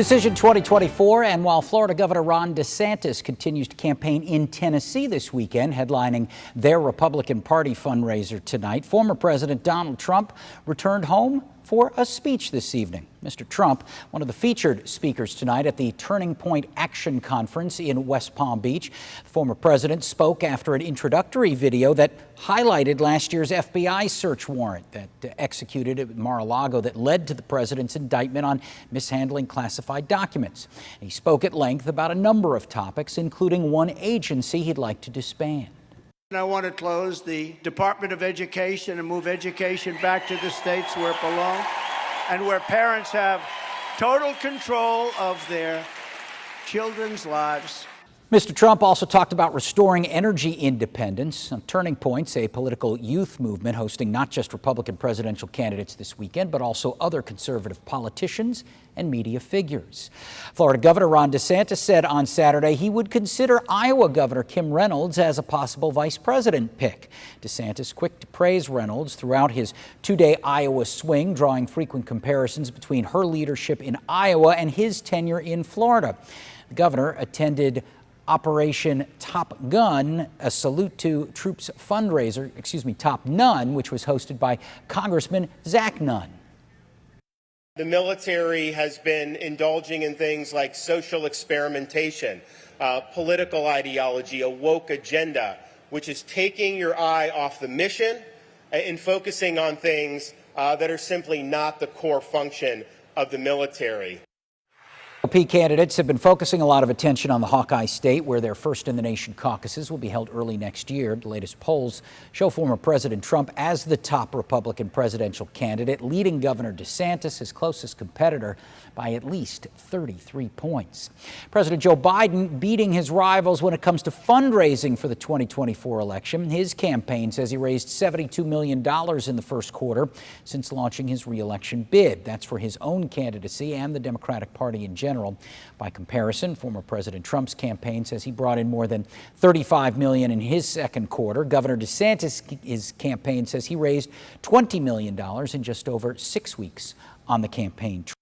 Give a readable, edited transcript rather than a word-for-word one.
Decision 2024, and while Florida Governor Ron DeSantis continues to campaign in Tennessee this weekend, headlining their Republican Party fundraiser tonight, former President Donald Trump returned home for a speech this evening. Mr. Trump, one of the featured speakers tonight at the Turning Point Action Conference in West Palm Beach. The former president spoke after an introductory video that highlighted last year's FBI search warrant that executed at Mar-a-Lago that led to the president's indictment on mishandling classified documents. He spoke at length about a number of topics, including one agency he'd like to disband. I want to close the Department of Education and move education back to the states where it belongs and where parents have total control of their children's lives. Mr. Trump also talked about restoring energy independence. Turning Point's a political youth movement hosting not just Republican presidential candidates this weekend, but also other conservative politicians and media figures. Florida Governor Ron DeSantis said on Saturday he would consider Iowa Governor Kim Reynolds as a possible vice president pick. DeSantis quick to praise Reynolds throughout his two-day Iowa swing, drawing frequent comparisons between her leadership in Iowa and his tenure in Florida. The governor attended Operation Top Gun, a salute to troops fundraiser, Top None, which was hosted by Congressman Zach Nunn. The military has been indulging in things like social experimentation, political ideology, a woke agenda, which is taking your eye off the mission and focusing on things that are simply not the core function of the military. GOP candidates have been focusing a lot of attention on the Hawkeye State, where their first-in-the-nation caucuses will be held early next year. The latest polls show former President Trump as the top Republican presidential candidate, leading Governor DeSantis, his closest competitor, by at least 33 points. President Joe Biden beating his rivals when it comes to fundraising for the 2024 election. His campaign says he raised $72 million in the first quarter since launching his re-election bid. That's for his own candidacy and the Democratic Party in general. By comparison, former President Trump's campaign says he brought in more than $35 million in his second quarter. Governor DeSantis' campaign says he raised $20 million in just over 6 weeks on the campaign trail.